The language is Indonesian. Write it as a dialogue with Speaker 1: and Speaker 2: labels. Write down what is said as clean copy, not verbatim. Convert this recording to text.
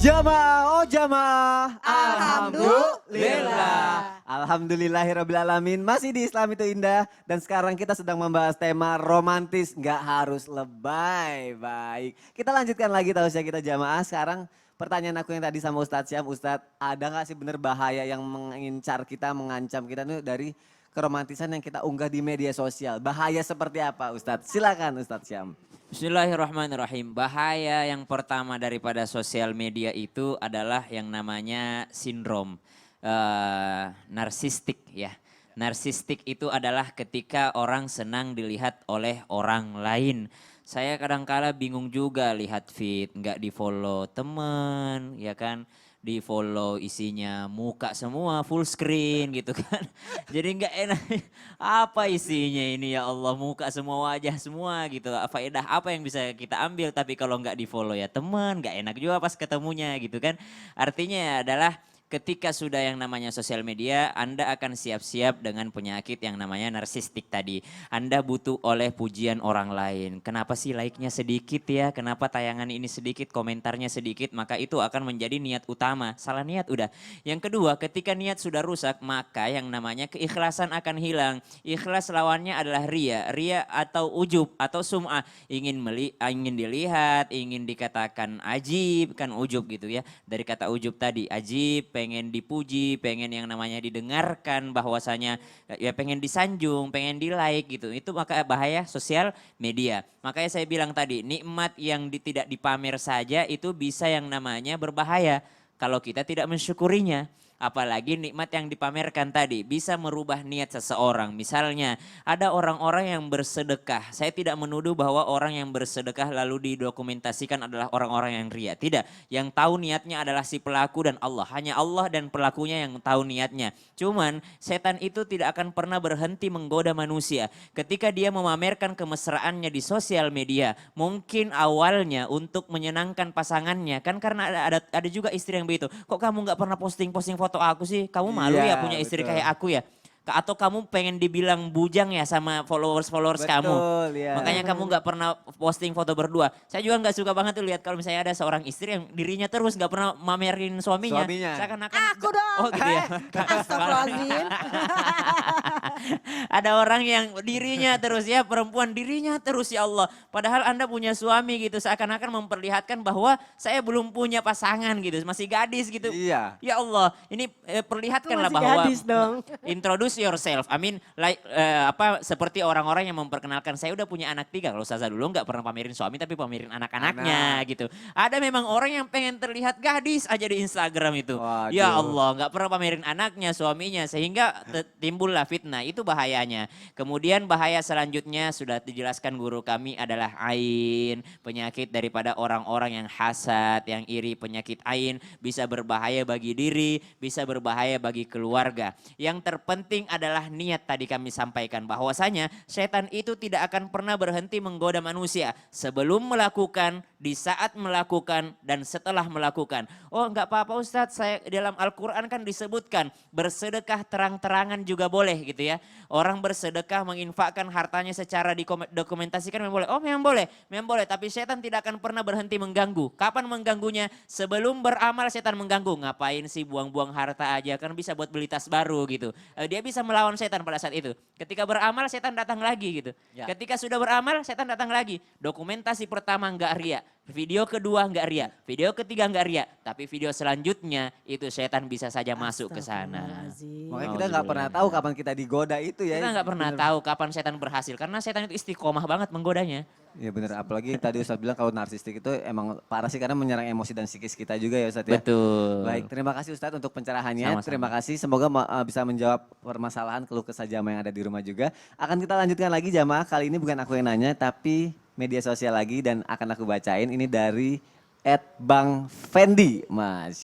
Speaker 1: Jamaah, oh jamaah.
Speaker 2: Alhamdulillah.
Speaker 1: Alhamdulillahirrabbilalamin. Masih di Islam itu indah. Dan sekarang kita sedang membahas tema romantis. Nggak harus lebay. Baik. Kita lanjutkan lagi tausiah kita jamaah. Sekarang pertanyaan aku yang tadi sama Ustadz Syam. Ustadz, ada nggak sih bener bahaya yang mengincar kita, mengancam kita tuh dari keromantisan yang kita unggah di media sosial? Bahaya seperti apa Ustadz? Silakan Ustadz Syam.
Speaker 2: Bismillahirrahmanirrahim. Bahaya yang pertama daripada sosial media itu adalah yang namanya sindrom narsistik ya. Narsistik itu adalah ketika orang senang dilihat oleh orang lain. Saya kadangkala bingung juga lihat feed, nggak di follow temen, ya kan. Di follow isinya muka semua full screen gitu kan. Jadi nggak enak. Apa isinya ini ya Allah, muka semua, wajah semua gitu. Faedah apa yang bisa kita ambil, tapi kalau nggak di follow ya teman, nggak enak juga pas ketemunya gitu kan. Artinya adalah ketika sudah yang namanya sosial media, Anda akan siap-siap dengan penyakit yang namanya narsistik tadi. Anda butuh oleh pujian orang lain. Kenapa sih like-nya sedikit ya? Kenapa tayangan ini sedikit, komentarnya sedikit? Maka itu akan menjadi niat utama. Salah niat udah. Yang kedua, ketika niat sudah rusak, maka yang namanya keikhlasan akan hilang. Ikhlas lawannya adalah ria. Ria atau ujub atau sum'ah. Ingin dilihat, ingin dikatakan ajib, kan ujub gitu ya. Dari kata ujub tadi, ajib, pengen dipuji, pengen yang namanya didengarkan, bahwasanya ya pengen disanjung, pengen di like gitu. Itu maka bahaya sosial media. Makanya saya bilang tadi, nikmat yang tidak dipamer saja itu bisa yang namanya berbahaya kalau kita tidak mensyukurinya. Apalagi nikmat yang dipamerkan tadi bisa merubah niat seseorang. Misalnya ada orang-orang yang bersedekah. Saya tidak menuduh bahwa orang yang bersedekah lalu didokumentasikan adalah orang-orang yang ria. Tidak, yang tahu niatnya adalah si pelaku dan Allah. Hanya Allah dan pelakunya yang tahu niatnya. Cuman setan itu tidak akan pernah berhenti menggoda manusia. Ketika dia memamerkan kemesraannya di sosial media. Mungkin awalnya untuk menyenangkan pasangannya. Kan karena ada juga istri yang begitu. Kok kamu gak pernah posting-posting foto aku sih, kamu malu ya punya istri
Speaker 1: Betul.
Speaker 2: kayak aku ya? Atau kamu pengen dibilang bujang ya sama followers kamu?
Speaker 1: Betul ya.
Speaker 2: Makanya kamu gak pernah posting foto berdua. Saya juga gak suka banget tuh lihat kalau misalnya ada seorang istri yang dirinya terus gak pernah mamerin suaminya. Seakan-akan
Speaker 3: Aku dong.
Speaker 2: Oh gitu ya.
Speaker 3: Astagfirullahaladzim.
Speaker 2: Ada orang yang dirinya terus ya, perempuan dirinya terus ya Allah. Padahal Anda punya suami gitu, seakan-akan memperlihatkan bahwa saya belum punya pasangan gitu, masih gadis gitu.
Speaker 1: Iya.
Speaker 2: Ya Allah, ini perlihatkanlah
Speaker 3: Aku masih
Speaker 2: bahwa
Speaker 3: gadis dong.
Speaker 2: introduce yourself. I mean, seperti orang-orang yang memperkenalkan saya udah punya anak 3. Kalau Ustazah dulu nggak pernah pamerin suami tapi pamerin anak-anaknya gitu. Ada memang orang yang pengen terlihat gadis aja di Instagram itu.
Speaker 1: Waduh.
Speaker 2: Ya Allah, nggak pernah pamerin anaknya, suaminya, sehingga timbullah fitnah. Itu bahayanya. Kemudian bahaya selanjutnya sudah dijelaskan guru kami adalah ain, penyakit daripada orang-orang yang hasad, yang iri. Penyakit ain bisa berbahaya bagi diri, bisa berbahaya bagi keluarga. Yang terpenting adalah niat, tadi kami sampaikan bahwasanya setan itu tidak akan pernah berhenti menggoda manusia sebelum melakukan, di saat melakukan, dan setelah melakukan. Oh enggak apa-apa Ustadz, saya dalam Al-Quran kan disebutkan bersedekah terang-terangan juga boleh gitu ya. Orang bersedekah menginfakkan hartanya secara didokumentasikan memang boleh. Oh memang boleh, memang boleh. Tapi setan tidak akan pernah berhenti mengganggu. Kapan mengganggunya? Sebelum beramal setan mengganggu. Ngapain sih buang-buang harta aja, kan bisa buat beli tas baru gitu. Dia bisa melawan setan pada saat itu. Ketika beramal setan datang lagi gitu.
Speaker 1: Ya.
Speaker 2: Ketika sudah beramal setan datang lagi. Dokumentasi pertama enggak ria. Video kedua enggak ria. Video ketiga enggak ria. Tapi video selanjutnya itu setan bisa saja masuk ke sana.
Speaker 3: Astagfirullahaladzim.
Speaker 1: Makanya kita nggak pernah tahu kapan kita digoda itu ya.
Speaker 2: Kita nggak pernah
Speaker 1: Bener.
Speaker 2: tahu kapan setan berhasil. Karena setan itu istiqomah banget menggodanya.
Speaker 1: Iya benar, apalagi tadi Ustadz bilang kalau narsistik itu emang parah sih karena menyerang emosi dan psikis kita juga ya Ustadz ya.
Speaker 2: Betul.
Speaker 1: Baik, terima kasih Ustadz untuk pencerahannya.
Speaker 2: Sama-sama.
Speaker 1: Terima kasih, semoga bisa menjawab permasalahan keluh kesah jamaah yang ada di rumah juga. Akan kita lanjutkan lagi jamaah, kali ini bukan aku yang nanya tapi media sosial lagi dan akan aku bacain. Ini dari @bang Fendi, Mas.